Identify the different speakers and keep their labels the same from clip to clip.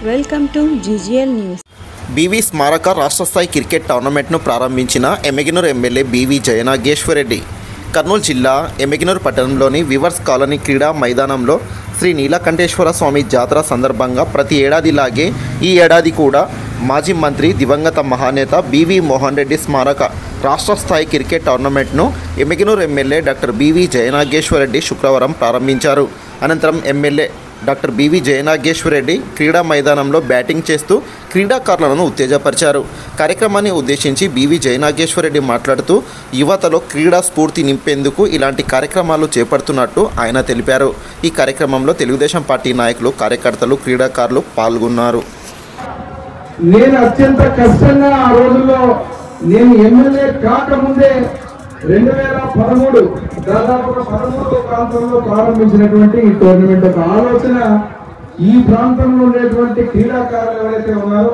Speaker 1: Welcome to GGL news.
Speaker 2: BV స్మారక రాష్ట్ర స్థాయి క్రికెట్ టోర్నమెంట్ను ప్రారంభించిన ఎమ్మిగనూరు ఎమ్మెల్యే బీవీ జయనాగేశ్వరరెడ్డి కర్నూలు జిల్లా ఎమ్మిగనూరు పట్టణంలోని వివర్స్ కాలనీ క్రీడా మైదానంలో శ్రీ నీలకంఠేశ్వర స్వామి జాతర సందర్భంగా ప్రతి ఏడాదిలాగే ఈ ఏడాది కూడా మాజీ మంత్రి దివంగత మహానేత బీవీ మోహన్ రెడ్డి స్మారక రాష్ట్ర స్థాయి క్రికెట్ టోర్నమెంట్ను Emmiganur MLA doctor BV Jayanageswarareddy శుక్రవారం ప్రారంభించారు. అనంతరం ఎమ్మెల్యే డాక్టర్ బీవీ జయనాగేశ్వరరెడ్డి క్రీడా మైదానంలో బ్యాటింగ్ చేస్తూ క్రీడాకారులను ఉత్తేజపరిచారు. కార్యక్రమాన్ని ఉద్దేశించి బీవీ జయనాగేశ్వరరెడ్డి మాట్లాడుతూ యువతలో క్రీడా స్ఫూర్తి నింపేందుకు ఇలాంటి కార్యక్రమాలు చేపడుతున్నట్టు ఆయన తెలిపారు. ఈ కార్యక్రమంలో తెలుగుదేశం పార్టీ నాయకులు, కార్యకర్తలు, క్రీడాకారులు పాల్గొన్నారు.
Speaker 3: నేను అత్యంత కష్టంగా ఆ రోజుల్లో నేను ఎమ్మెల్యే కాకముందే 2013 దాదాపుగా 13 ప్రాంతంలో ప్రారంభించినటువంటి ఈ టోర్నమెంట్ ఒక ఆలోచన ఈ ప్రాంతంలో ఉండేటువంటి క్రీడాకారులు ఎవరైతే ఉన్నారో,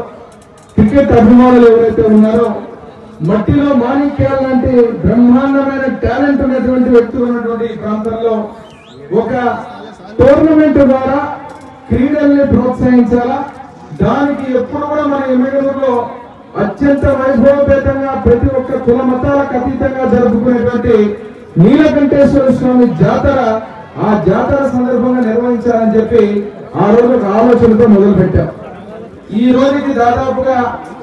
Speaker 3: క్రికెట్ అభిమానులు ఎవరైతే ఉన్నారో, మట్టిలో మాణిక్యాల లాంటి బ్రహ్మాండమైన టాలెంట్ ఉన్నటువంటి వ్యక్తులు ఉన్నటువంటి ఈ ప్రాంతంలో ఒక టోర్నమెంట్ ద్వారా క్రీడల్ని ప్రోత్సహించాలా, దానికి ఎప్పుడు కూడా మన ఎమ్మెల్యేలో అత్యంత వైభవపేతంగా ప్రతి ఒక్క కుల మతాలకు అతీతంగా జరుపుకునేటువంటి నీలకంఠేశ్వర స్వామి జాతర, ఆ జాతర సందర్భంగా నిర్వహించాలని చెప్పి ఆ రోజు ఒక ఆలోచనతో మొదలుపెట్టాం. ఈ రోజుకి దాదాపుగా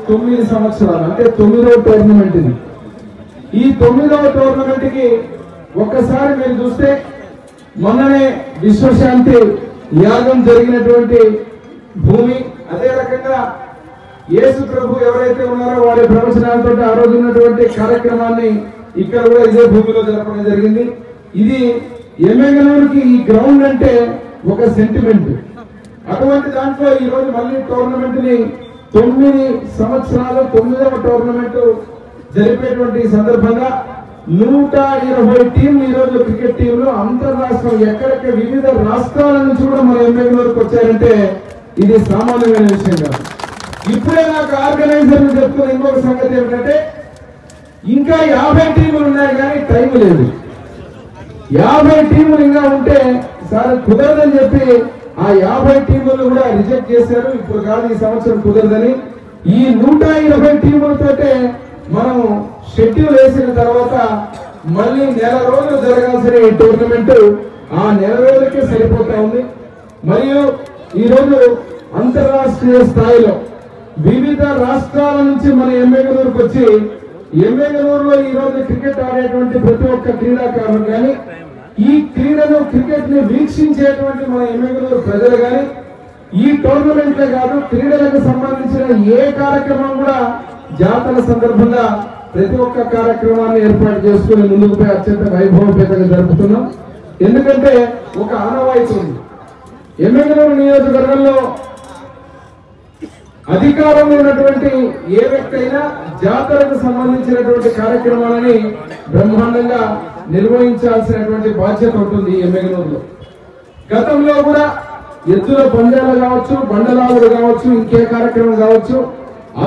Speaker 3: 9 సంవత్సరాలు, అంటే 9వ టోర్నమెంట్ ఇది. ఈ 9వ టోర్నమెంట్ కి ఒక్కసారి మీరు చూస్తే మొన్ననే విశ్వశాంతి యాగం జరిగినటువంటి భూమి, అదే రకంగా యేసు ప్రభు ఎవరైతే ఉన్నారో వారి ప్రవచనాలతో ఆ రోజు ఉన్నటువంటి కార్యక్రమాన్ని ఇక్కడ కూడా ఇదే భూమిలో జరపడం జరిగింది. ఇది ఎమ్మెగనూరుకి ఈ గ్రౌండ్ అంటే ఒక సెంటిమెంట్. అటువంటి దాంట్లో ఈ రోజు మళ్ళీ టోర్నమెంట్ ని 9 సంవత్సరాలు 9వ టోర్నమెంట్ జరిపేటువంటి సందర్భంగా 120 టీంలు ఈ రోజు క్రికెట్ టీంలు అంతర్రాష్ట్రం ఎక్కడెక్కడ వివిధ రాష్ట్రాల నుంచి కూడా మన ఎమ్మెగనూరుకి వచ్చారంటే ఇది సామాన్యమైన విషయం కాదు. ఇప్పుడే నాకు ఆర్గనైజర్లు చెప్తున్న ఇంకొక సంగతి ఏమిటంటే ఇంకా 50 టీములు ఉన్నాయి కానీ టైం లేదు. 50 టీములు ఇంకా ఉంటే సరే కుదరదని చెప్పి ఆ 50 టీములు కూడా రిజెక్ట్ చేశారు. ఇప్పుడు కాదు, ఈ సంవత్సరం కుదరదని. ఈ 120 టీములతోటే మనం షెడ్యూల్ వేసిన తర్వాత మళ్ళీ నెల రోజులు జరగాల్సిన ఈ టోర్నమెంట్ ఆ నెల రోజులకే సరిపోతా ఉంది. మరియు ఈరోజు అంతర్రాష్ట్రీయ స్థాయిలో వివిధ రాష్ట్రాల నుంచి మన ఎమ్మెగనూరుకు వచ్చి ఎమ్మెగనూరులో ఈ రోజు క్రికెట్ ఆడేటువంటి ప్రతి ఒక్క క్రీడాకారులు కానీ, ఈ క్రీడను క్రికెట్ ని వీక్షించేటువంటి మన ఎమ్మెగనూరు ప్రజలు కానీ, ఈ టోర్నమెంట్లే కాదు క్రీడలకు సంబంధించిన ఏ కార్యక్రమం కూడా జాతర సందర్భంగా ప్రతి ఒక్క కార్యక్రమాన్ని ఏర్పాటు చేసుకుని ముందుకు పోయి అత్యంత వైభవపేతంగా జరుపుతున్నాం. ఎందుకంటే ఒక ఆనవాయితీ ఉంది. ఎమ్మెగనూరు నియోజకవర్గంలో అధికారంలో ఉన్నటువంటి ఏ వ్యక్తి అయినా జాతరకు సంబంధించినటువంటి కార్యక్రమాలని బ్రహ్మాండంగా నిర్వహించాల్సినటువంటి బాధ్యత ఉంటుంది ఎమ్మెగనూరులో. గతంలో కూడా ఎద్దుల పందాలు కావచ్చు, బండలాగులు కావచ్చు, ఇంకే కార్యక్రమం కావచ్చు,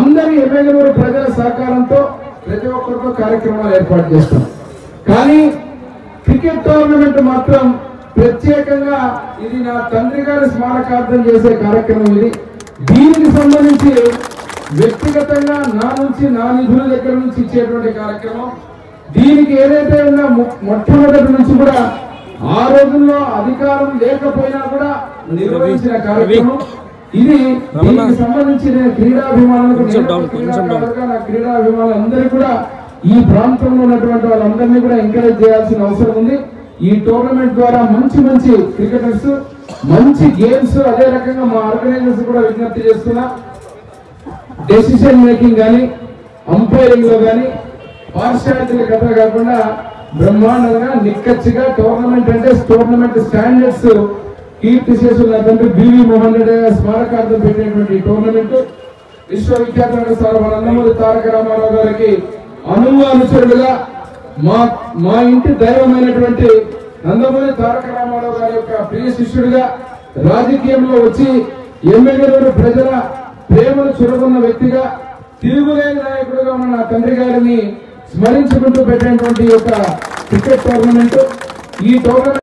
Speaker 3: అందరి ఎమ్మెగనూరు ప్రజల సహకారంతో ప్రతి ఒక్కరితో కార్యక్రమాలు ఏర్పాటు చేస్తాం. కానీ క్రికెట్ టోర్నమెంట్ మాత్రం ప్రత్యేకంగా ఇది నా తండ్రి గారి స్మారకార్థం చేసే కార్యక్రమం ఇది. దీనికి సంబంధించి వ్యక్తిగతంగా నా నుంచి, నా నిధుల దగ్గర నుంచి ఇచ్చేటువంటి కార్యక్రమం. దీనికి ఏదైతే ఉన్నా మొట్టమొదటి నుంచి కూడా ఆ రోజుల్లో అధికారం లేకపోయినా కూడా నిర్వహించిన కార్యక్రమం ఇది. దీనికి సంబంధించి నేను క్రీడాభిమానులకు, నా క్రీడాభిమానులందరికీ కూడా ఈ ప్రాంతంలో ఉన్నటువంటి వాళ్ళందరినీ కూడా ఎంకరేజ్ చేయాల్సిన అవసరం ఉంది. ఈ టోర్నమెంట్ ద్వారా మంచి మంచి క్రికెటర్స్, మంచి గేమ్స్, అదే రకంగా మా ఆర్గనైజర్స్ కూడా విజ్ఞప్తి చేస్తున్నా, డెసిషన్ మేకింగ్ కానీ, అంపైరింగ్ లో కానీ పార్షాలిటీల కథ కాకుండా బ్రహ్మాండంగా నిక్కచ్చిగా టోర్నమెంట్ అంటే టోర్నమెంట్ స్టాండర్డ్స్ కీర్తి చేస్తున్న తండ్రి బీవీ మోహన్ రెడ్డి స్మారకార్థం పెట్టినటువంటి టోర్నమెంట్ విశ్వవిఖ్యాత సార్ మన నందమూరి తారక రామారావు గారికి అనుచరుడుగా మా ఇంటి దైవమైనటువంటి నందమూరి తారక రామారావు గారి యొక్క ప్రియ శిష్యుడిగా రాజకీయంలో వచ్చి ఎమ్మెగనూరు ప్రజల ప్రేమను చురగొన్న వ్యక్తిగా, తిరుగులేని నాయకుడుగా ఉన్న నా తండ్రి గారిని స్మరించుకుంటూ పెట్టినటువంటి యొక్క క్రికెట్ టోర్నమెంట్. ఈ టోర్నమెంట్